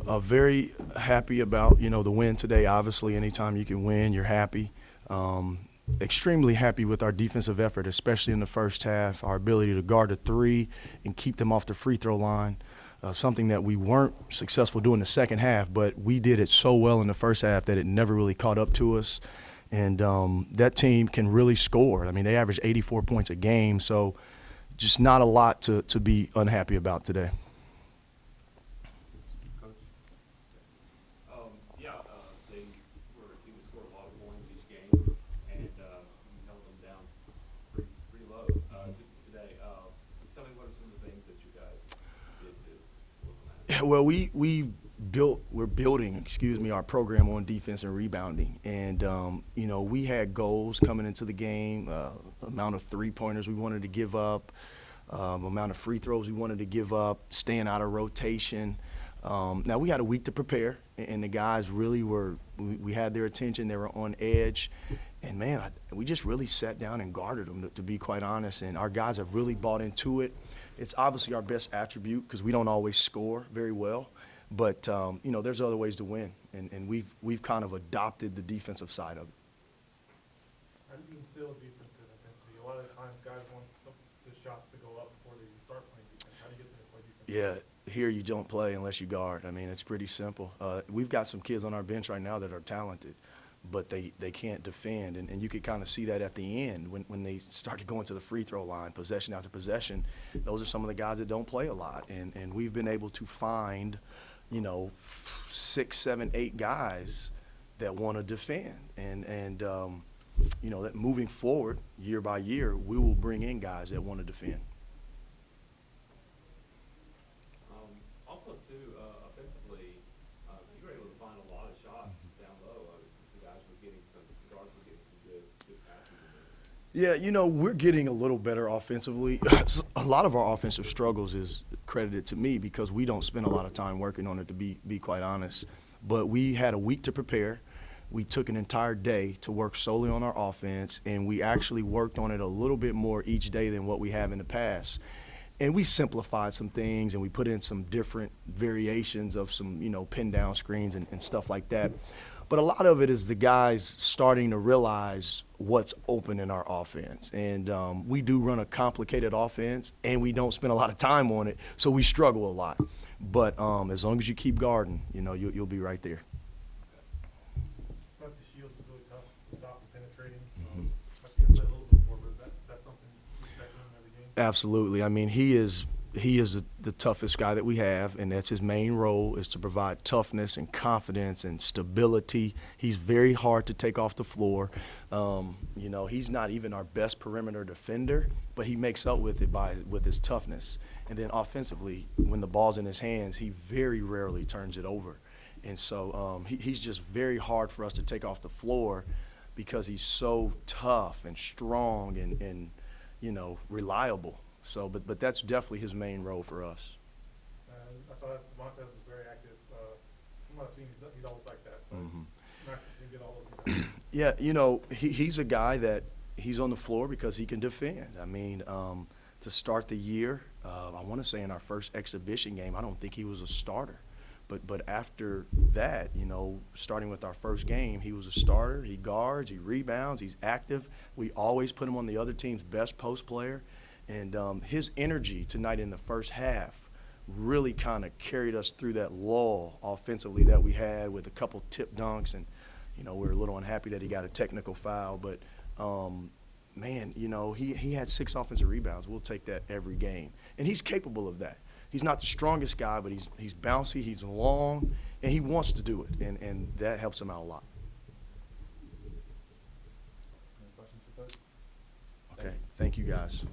Very happy about the win today. Obviously, anytime you can win, you're happy. Extremely happy with our defensive effort, especially in the first half. Our ability to guard the three and keep them off the free throw line, something that we weren't successful doing the second half, but we did it so well in the first half that it never really caught up to us. And that team can really score. I mean, they average 84 points a game, so just not a lot to be unhappy about today. They were a team that scored a lot of points each game, and you held them down pretty low today. Just tell me what are some of the things that you guys did to work on that? Well, we're building, our program on defense and rebounding, and we had goals coming into the game, amount of 3-pointers we wanted to give up, amount of free throws we wanted to give up, staying out of rotation. Now we had a week to prepare, and the guys really we had their attention. They were on edge, and man, we just really sat down and guarded them, to be quite honest. And our guys have really bought into it. It's obviously our best attribute because we don't always score very well, but there's other ways to win, and we've kind of adopted the defensive side of it. How do you instill defensive intensity? A lot of times guys want the shots to go up before they start playing defense. How do you get them to play defense? Yeah. Here you don't play unless you guard. I mean, it's pretty simple. We've got some kids on our bench right now that are talented, but they can't defend. And you could kind of see that at the end when they started going to the free throw line, possession after possession. Those are some of the guys that don't play a lot. And we've been able to find, 6, 7, 8 guys that want to defend. And that moving forward year by year, we will bring in guys that want to defend. Offensively, you were able to find a lot of shots down low. The guards were getting some good passes in there. Yeah, we're getting a little better offensively. A lot of our offensive struggles is credited to me because we don't spend a lot of time working on it, to be quite honest. But we had a week to prepare. We took an entire day to work solely on our offense, and we actually worked on it a little bit more each day than what we have in the past. And we simplified some things, and we put in some different variations of some, pin down screens and stuff like that. But a lot of it is the guys starting to realize what's open in our offense. And we do run a complicated offense, and we don't spend a lot of time on it, so we struggle a lot. But as long as you keep guarding, you'll be right there. It's like the shield is really tough to stop and penetrating. I've seen him play a little bit before, but that's something you expect him every game. Absolutely. I mean, he is the toughest guy that we have, and that's his main role, is to provide toughness and confidence and stability. He's very hard to take off the floor. He's not even our best perimeter defender, but he makes up with it with his toughness. And then offensively, when the ball's in his hands, he very rarely turns it over. And so he's just very hard for us to take off the floor because he's so tough and strong and reliable. So, but that's definitely his main role for us. I thought Montez was very active. From what I've seen, he's always like that. But nice to see him get all those rebounds. Yeah, he's a guy that he's on the floor because he can defend. I mean, to start the year, I want to say in our first exhibition game, I don't think he was a starter. But after that, starting with our first game, he was a starter. He guards, he rebounds, he's active. We always put him on the other team's best post player. And his energy tonight in the first half really kind of carried us through that lull offensively that we had with a couple tip dunks. And, we're a little unhappy that he got a technical foul. But, man, he had 6 offensive rebounds. We'll take that every game. And he's capable of that. He's not the strongest guy, but he's bouncy, he's long, and he wants to do it. And that helps him out a lot. Any questions for Coach? Okay, thank you guys.